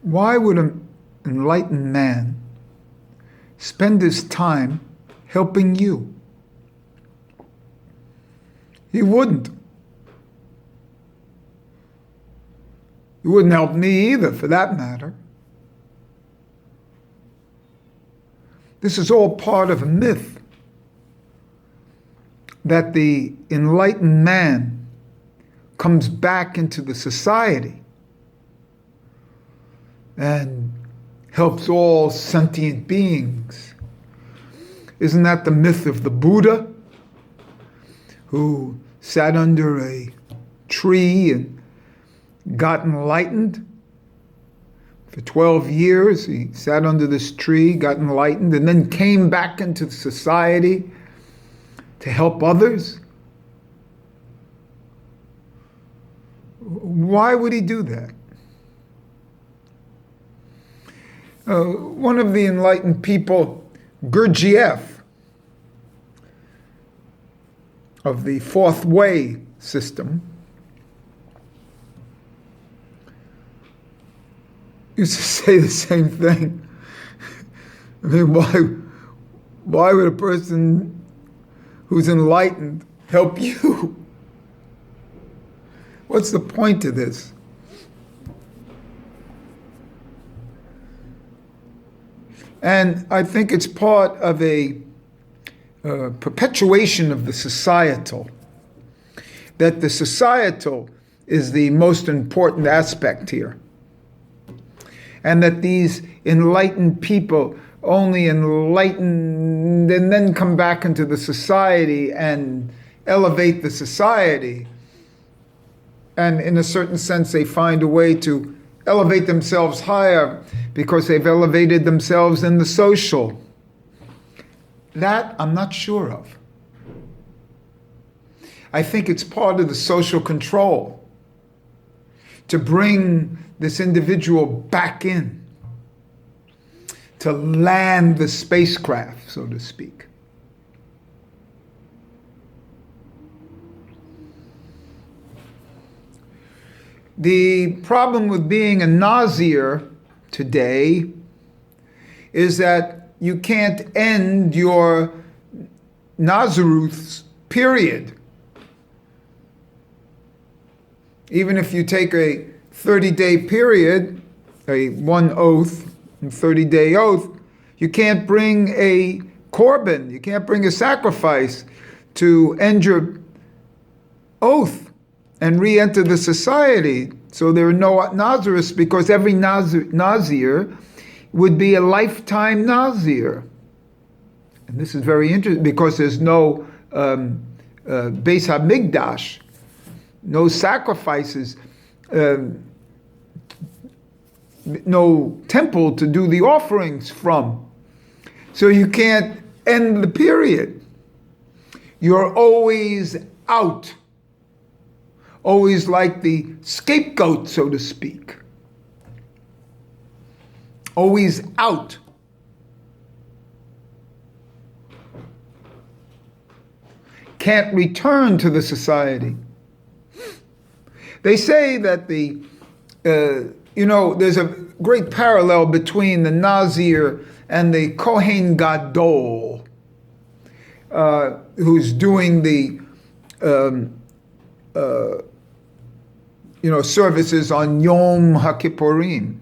Why would an enlightened man spend his time helping you? He wouldn't. He wouldn't help me either, for that matter. This is all part of a myth that the enlightened man comes back into the society and helps all sentient beings. Isn't that the myth of the Buddha, who sat under a tree and got enlightened? For 12 years, he sat under this tree, got enlightened, and then came back into society to help others? Why would he do that? One of the enlightened people, Gurdjieff, of the Fourth Way system, used to say the same thing. I mean, why would a person who's enlightened help you? What's the point of this? And I think it's part of a perpetuation of the societal, that the societal is the most important aspect here. And that these enlightened people only enlighten and then come back into the society and elevate the society. And in a certain sense, they find a way to elevate themselves higher because they've elevated themselves in the social. That I'm not sure of. I think it's part of the social control to bring this individual back in, to land the spacecraft, so to speak. The problem with being a Nazir today is that you can't end your Nazaruth's period. Even if you take a 30-day period, a one oath, and 30-day oath, you can't bring a korban, you can't bring a sacrifice to end your oath and re-enter the society. So there are no Nazirists, because every Nazir would be a lifetime Nazir. And this is very interesting, because there's no Beis HaMikdash, no sacrifices, no temple to do the offerings from. So you can't end the period. You're always out. Always like the scapegoat, so to speak. Always out. Can't return to the society. They say that there's a great parallel between the Nazir and the Kohen Gadol, who's doing the services on Yom HaKippurim.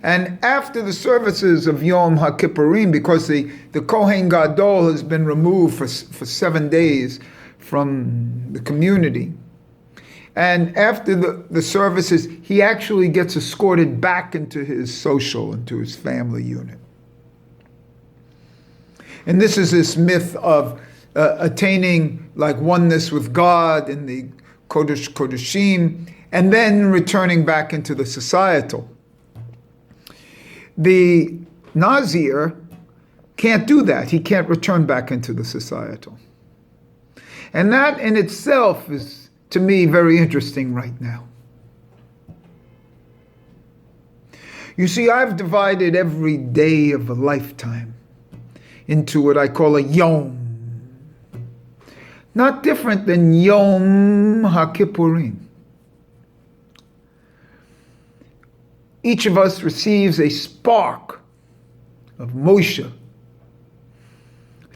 And after the services of Yom HaKippurim, because the Kohen Gadol has been removed for 7 days from the community, and after the services, he actually gets escorted back into his social, into his family unit. And this is this myth of attaining like oneness with God in the Kodesh Kodeshim, and then returning back into the societal. The Nazir can't do that. He can't return back into the societal. And that in itself is, to me, very interesting right now. You see, I've divided every day of a lifetime into what I call a Yom. Not different than Yom HaKippurim. each of us receives a spark of Moshe, a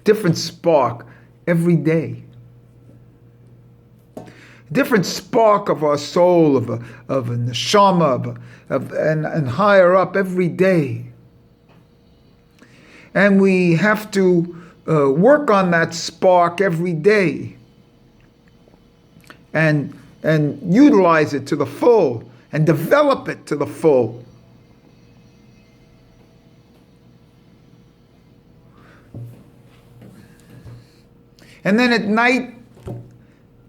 different spark every day. Different spark of our soul, of a neshama, and higher up every day. And we have to work on that spark every day and utilize it to the full and develop it to the full. And then at night,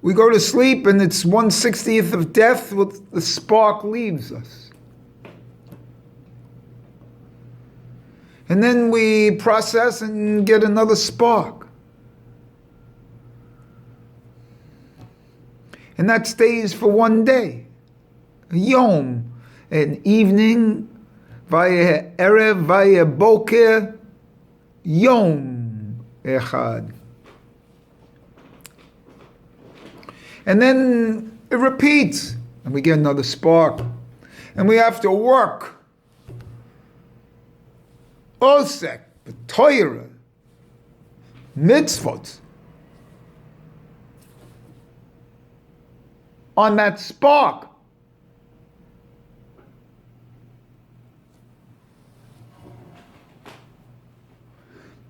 we go to sleep and it's 1/60th of death, the spark leaves us. And then we process and get another spark. And that stays for one day. A yom, an evening, vaya erev, vaya boker, yom echad. And then it repeats, and we get another spark. And we have to work. Osek, Torah, mitzvot, on that spark.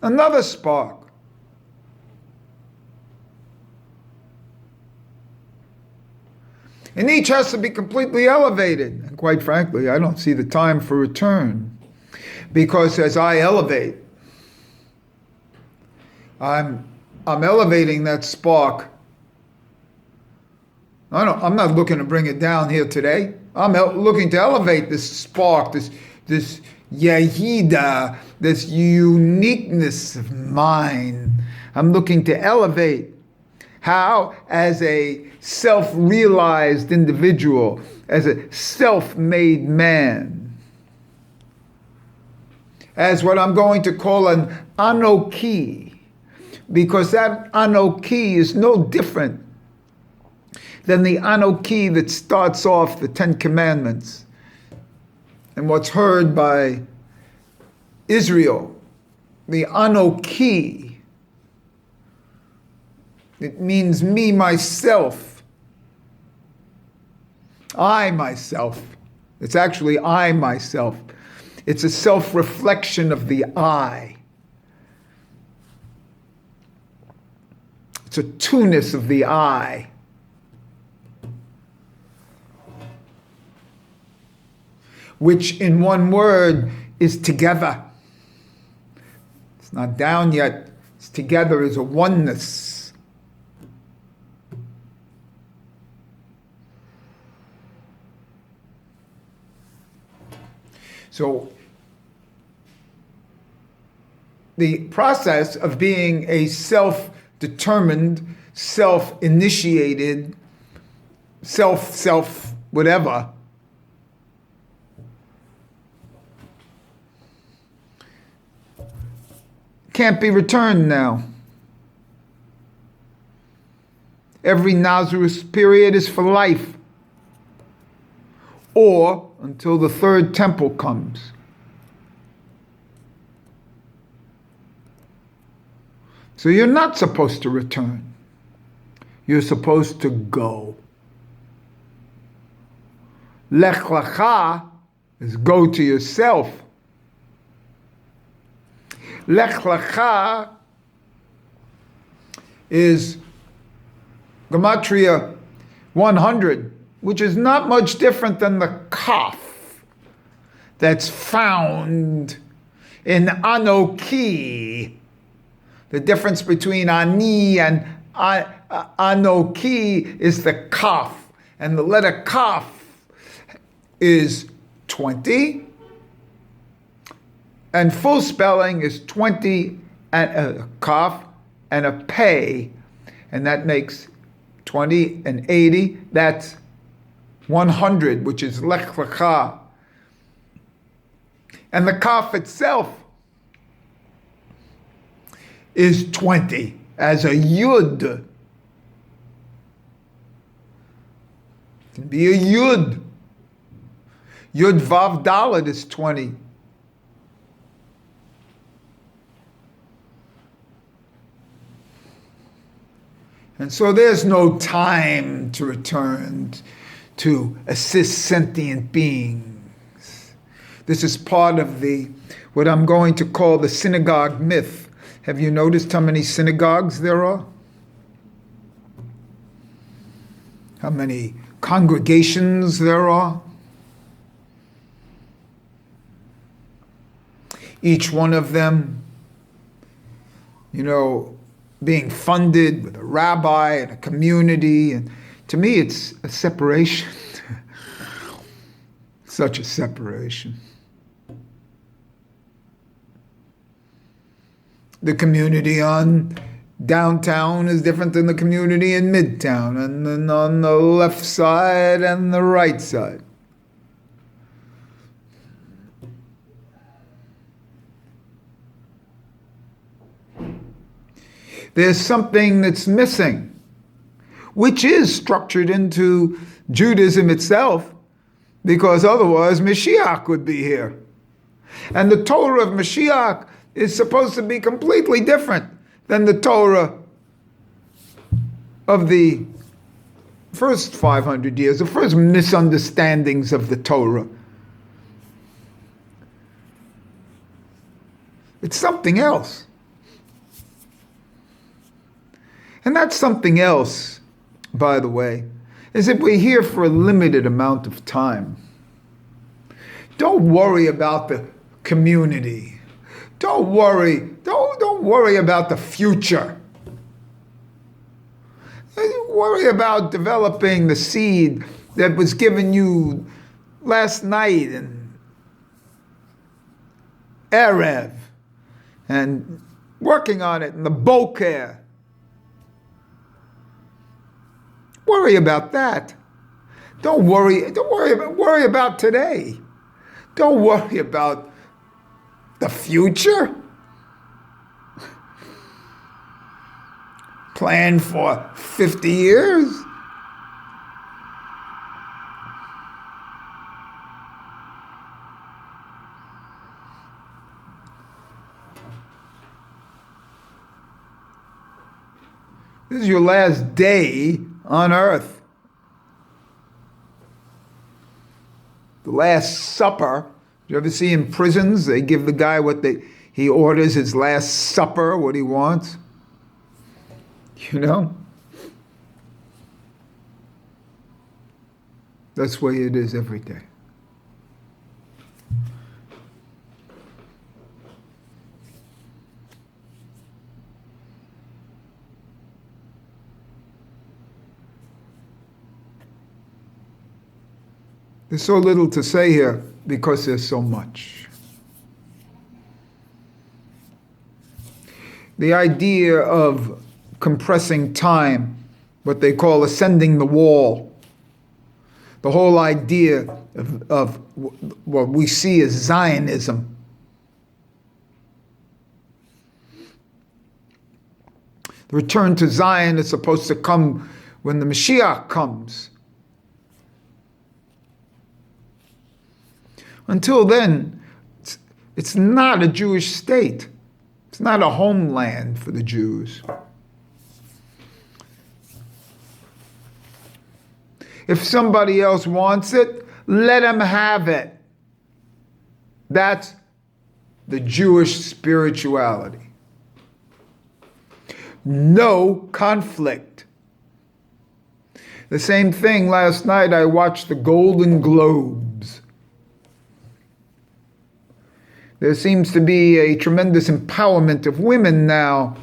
Another spark. And each has to be completely elevated. And quite frankly, I don't see the time for return. Because as I elevate, I'm elevating that spark. I'm not looking to bring it down here today. I'm looking to elevate this spark, this yahida, this uniqueness of mine. I'm looking to elevate. How? As a self-realized individual, as a self-made man. As what I'm going to call an Anoki, because that Anoki is no different than the Anoki that starts off the Ten Commandments and what's heard by Israel. The Anoki, it means me, myself. I, myself. It's actually I, myself. It's a self-reflection of the I. It's a two-ness of the I. Which in one word is together. It's not down yet. It's together as a oneness. So the process of being a self-determined, self-initiated, whatever, can't be returned now. Every Nazareth period is for life, or until the third temple comes. So you're not supposed to return. You're supposed to go. Lech lecha is go to yourself. Lech lecha is Gematria 100, which is not much different than the kaf that's found in Anoki. The difference between Ani and Anoki is the kaf, and the letter kaf is 20, and full spelling is 20 and a kaf and a pei, and that makes 20 and 80. That's 100, which is lech lecha. And the kaf itself is 20 as a yud. It can be a yud. Yud Vav Dalet is 20. And so there's no time to return to assist sentient beings. This is part of what I'm going to call the synagogue myth. Have you noticed how many synagogues there are? How many congregations there are? Each one of them, being funded with a rabbi and a community. And to me, it's a separation. Such a separation. The community on downtown is different than the community in Midtown, and then on the left side and the right side. There's something that's missing, which is structured into Judaism itself, because otherwise Mashiach would be here. And the Torah of Mashiach is supposed to be completely different than the Torah of the first 500 years, the first misunderstandings of the Torah. It's something else. And that something else, by the way, is that we're here for a limited amount of time. Don't worry about the community. Don't worry about the future. Worry about developing the seed that was given you last night and Erev, and working on it in the Boker. Worry about that. Don't worry about today. Don't worry about the future. Plan for 50 years. This is your last day on earth. The Last Supper. You ever see in prisons, they give the guy he orders his last supper, what he wants? That's the way it is every day. There's so little to say here because there's so much. The idea of compressing time, what they call ascending the wall, the whole idea of what we see as Zionism. The return to Zion is supposed to come when the Mashiach comes. Until then, it's not a Jewish state. It's not a homeland for the Jews. If somebody else wants it, let them have it. That's the Jewish spirituality. No conflict. The same thing last night, I watched the Golden Globes. There seems to be a tremendous empowerment of women now.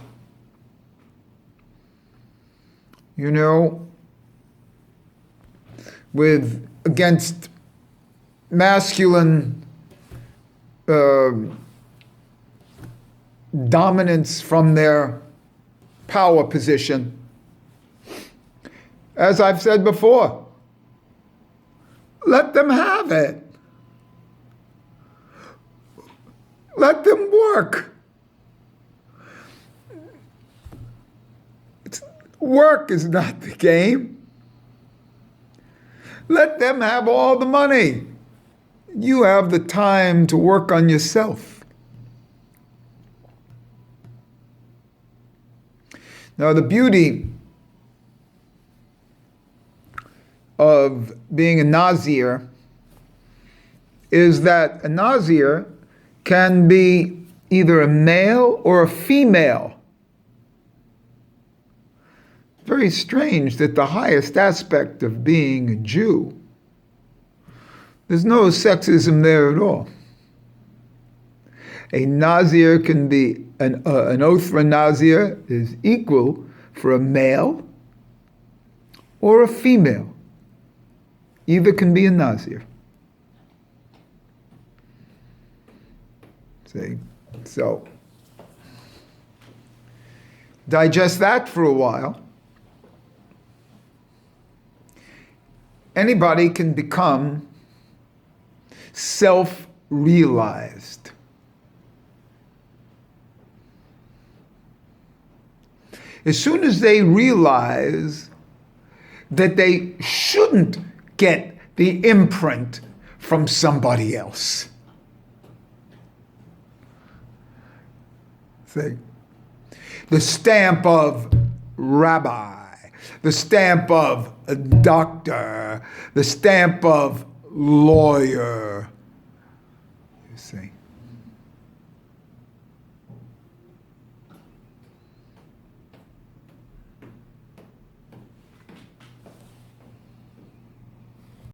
Against masculine dominance from their power position. As I've said before, let them have it. Let them work. Work is not the game. Let them have all the money. you have the time to work on yourself. Now, the beauty of being a Nazir is that a Nazir can be either a male or a female. Very strange that the highest aspect of being a Jew, there's no sexism there at all. A Nazir can be, an oath for a Nazir is equal for a male or a female. Either can be a Nazir. See? So, digest that for a while. Anybody can become self-realized. As soon as they realize that they shouldn't get the imprint from somebody else. See? The stamp of rabbi, the stamp of a doctor, the stamp of lawyer. You see?